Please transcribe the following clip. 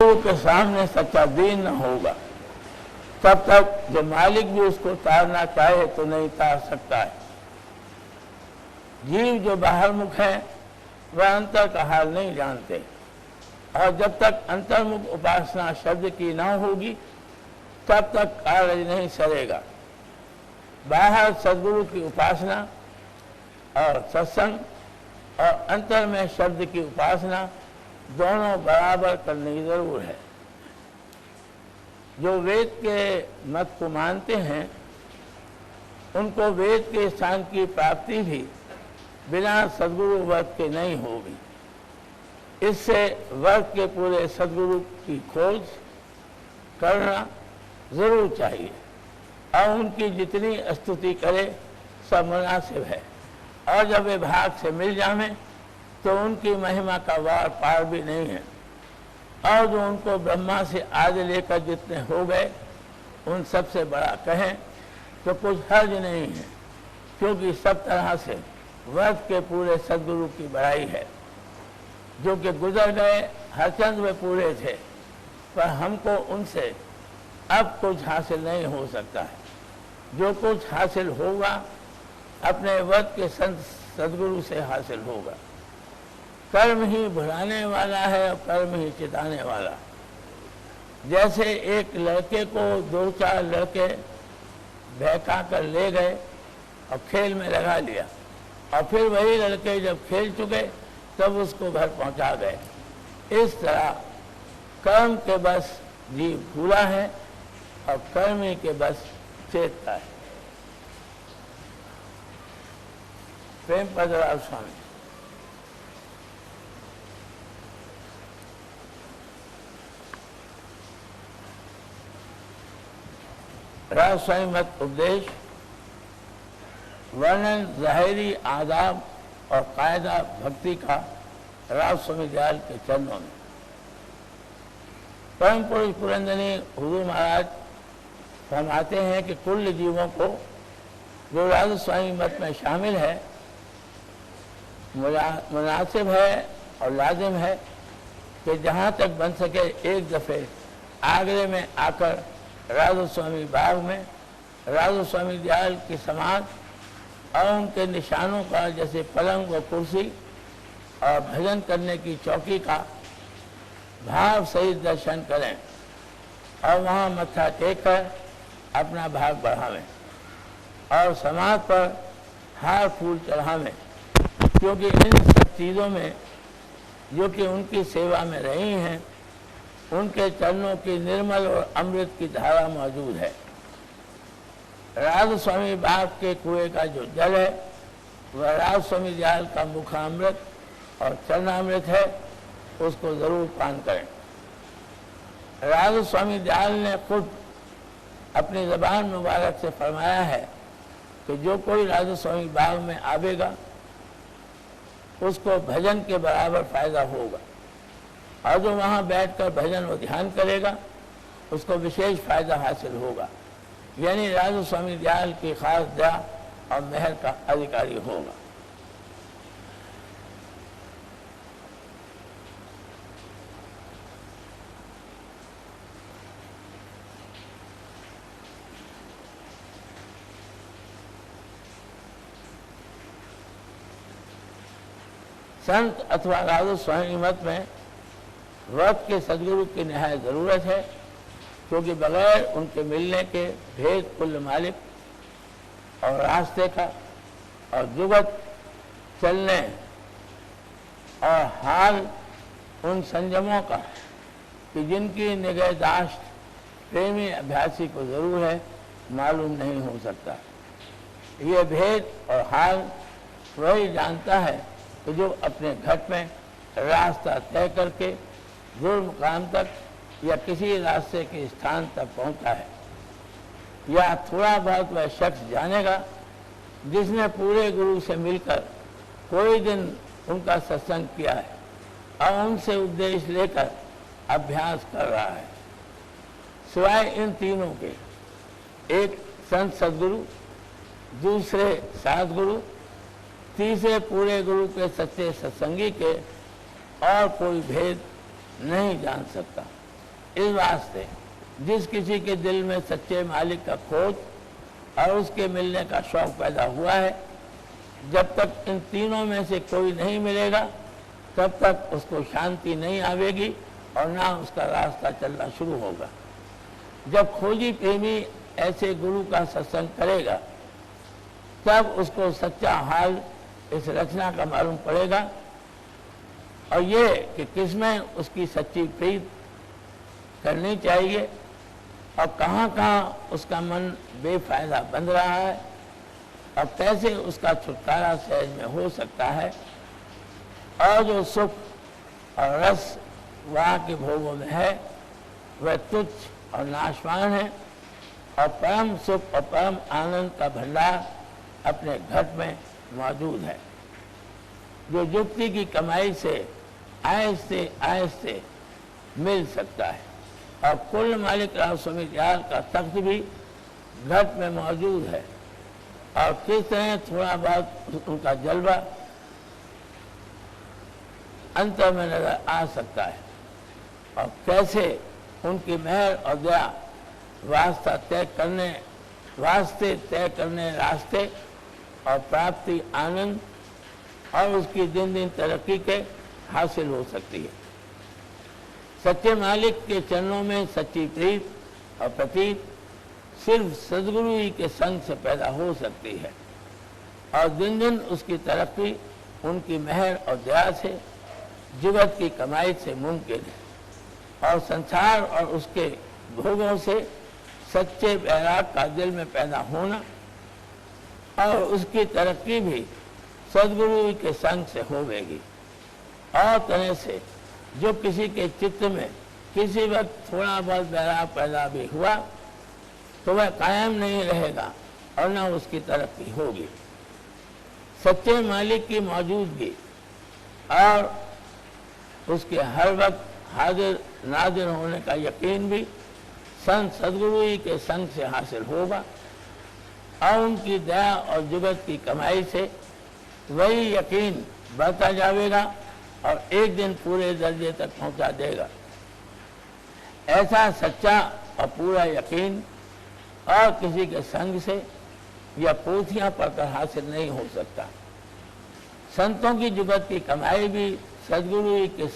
सदगुरु के सामने सच्चा दीन न होगा, तब तक जो मालिक भी उसको तारना चाहे तो नहीं तार सकता है। जीव जो बाहरमुख है वह अंतर का हाल नहीं जानते, और जब तक अंतर्मुख उपासना शब्द की न होगी तब तक कार्य नहीं सरेगा। बाहर सदगुरु की उपासना और सत्संग और अंतर में शब्द की उपासना दोनों बराबर करनी जरूर है। जो वेद के मत को मानते हैं उनको वेद के स्थान की प्राप्ति भी बिना सदगुरु वर्ग के नहीं होगी। इससे वर्ग के पूरे सदगुरु की खोज करना जरूर चाहिए, और उनकी जितनी स्तुति करे सब मुनासिब है। और जब वे भाग से मिल जावें तो उनकी महिमा का वार पार भी नहीं है। और जो उनको ब्रह्मा से आदि लेकर जितने हो गए उन सब से बड़ा कहें तो कुछ हर्ज नहीं है, क्योंकि सब तरह से वर्ग के पूरे सदगुरु की बड़ाई है। जो कि गुजर गए हरचंद वे पूरे थे, पर हमको उनसे अब कुछ हासिल नहीं हो सकता है। जो कुछ हासिल होगा अपने वर्ग के संत सदगुरु से हासिल होगा। कर्म ही भुलाने वाला है और कर्म ही चिताने वाला। जैसे एक लड़के को 2-4 लड़के बहका कर ले गए और खेल में लगा लिया, और फिर वही लड़के जब खेल चुके तब उसको घर पहुंचा गए। इस तरह कर्म के बस जीव भूला है और कर्म ही के बस चेतता है। प्रेम पदराव स्वामी। राव स्वामी मत उपदेश वर्णन ज़ाहिरी आदाब और कायदा भक्ति का राव स्वामी दयाल के चरणों में। परम पुरुष पुरंदनी हुजूर महाराज फरमाते हैं कि कुल जीवों को जो राव स्वामी मत में शामिल है मुनासिब है और लाजिम है कि जहाँ तक बन सके एक दफ़े आगरे में आकर राधा स्वामी बाग में राधा स्वामी दयाल की समाज और उनके निशानों का जैसे पलंग व कुर्सी और भजन करने की चौकी का भाव सहित दर्शन करें और वहाँ मत्था टेक कर अपना भाग बढ़ावें और समाज पर हार फूल चढ़ावें, क्योंकि इन सब चीज़ों में जो कि उनकी सेवा में रही हैं उनके चरणों की निर्मल और अमृत की धारा मौजूद है। राधा स्वामी बाग के कुएं का जो जल है वह राधा स्वामी दयाल का मुखामृत और चरणामृत है, उसको जरूर पान करें। राधा स्वामी दयाल ने खुद अपनी ज़बान मुबारक से फरमाया है कि जो कोई राधा स्वामी बाग में आवेगा उसको भजन के बराबर फायदा होगा, और जो वहाँ बैठकर भजन और ध्यान करेगा उसको विशेष फायदा हासिल होगा, यानी राधा स्वामी दयाल की खास दया और मेहर का अधिकारी होगा। संत अथवा राधा स्वामी मत में वक्त के सदगुरु की निहायत ज़रूरत है, क्योंकि बगैर उनके मिलने के भेद कुल मालिक और रास्ते का और जुगत चलने और हाल उन संयमों का कि जिनकी निगहदाश्त प्रेमी अभ्यासी को ज़रूर है मालूम नहीं हो सकता। ये भेद और हाल वही जानता है कि जो अपने घट में रास्ता तय करके दूर मुकाम तक या किसी रास्ते के स्थान तक पहुंचा है, या थोड़ा बहुत वह शख्स जानेगा जिसने पूरे गुरु से मिलकर कोई दिन उनका सत्संग किया है और उनसे उपदेश लेकर अभ्यास कर रहा है। सिवाय इन तीनों के, एक संत सदगुरु, दूसरे सद्गुरु, तीसरे पूरे गुरु के सच्चे सत्संगी के और कोई भेद नहीं जान सकता। इस वास्ते जिस किसी के दिल में सच्चे मालिक का खोज और उसके मिलने का शौक पैदा हुआ है, जब तक इन तीनों में से कोई नहीं मिलेगा तब तक उसको शांति नहीं आवेगी और ना उसका रास्ता चलना शुरू होगा। जब खोजी प्रेमी ऐसे गुरु का सत्संग करेगा तब उसको सच्चा हाल इस रचना का मालूम पड़ेगा और ये कि किसमें उसकी सच्ची प्रीत करनी चाहिए और कहाँ कहाँ उसका मन बेफायदा बन रहा है और कैसे उसका छुटकारा सहज में हो सकता है और जो सुख और रस वहाँ के भोगों में है वह तुच्छ और नाशवान है और परम सुख और परम आनंद का भंडार अपने घट में मौजूद है, जो युक्ति की कमाई से आहिस्ते आहिस्ते मिल सकता है। और कुल मालिक राव स्वामी दयाल का तख्त भी घट में मौजूद है और किस तरह थोड़ा बहुत उनका जलवा अंतर में नजर आ सकता है और कैसे उनकी मेहर और दया वास्ते तय करने रास्ते और प्राप्ति आनंद और उसकी दिन दिन तरक्की के हासिल हो सकती है। सच्चे मालिक के चरणों में सच्ची प्रीत और प्रतीत सिर्फ सदगुरु ही के संग से पैदा हो सकती है और दिन दिन उसकी तरक्की उनकी मेहर और दया से जुगत की कमाई से मुमकिन है और संसार और उसके भोगों से सच्चे बैराग का दिल में पैदा होना और उसकी तरक्की भी सदगुरु के संग से होवेगी। और तरह से जो किसी के चित्त में किसी वक्त थोड़ा बहुत बैराग पैदा भी हुआ तो वह कायम नहीं रहेगा और न उसकी तरक्की होगी। सच्चे मालिक की मौजूदगी और उसके हर वक्त हाजिर नाजिर होने का यकीन भी संत सदगुरु ही के संग से हासिल होगा और उनकी दया और जुगत की कमाई से वही यकीन बढ़ता जाएगा और एक दिन पूरे दर्जे तक पहुंचा देगा। ऐसा सच्चा और पूरा यकीन और किसी के संग से या पोथियां पढ़कर हासिल नहीं हो सकता। संतों की जुगत की कमाई भी सदगुरु ही के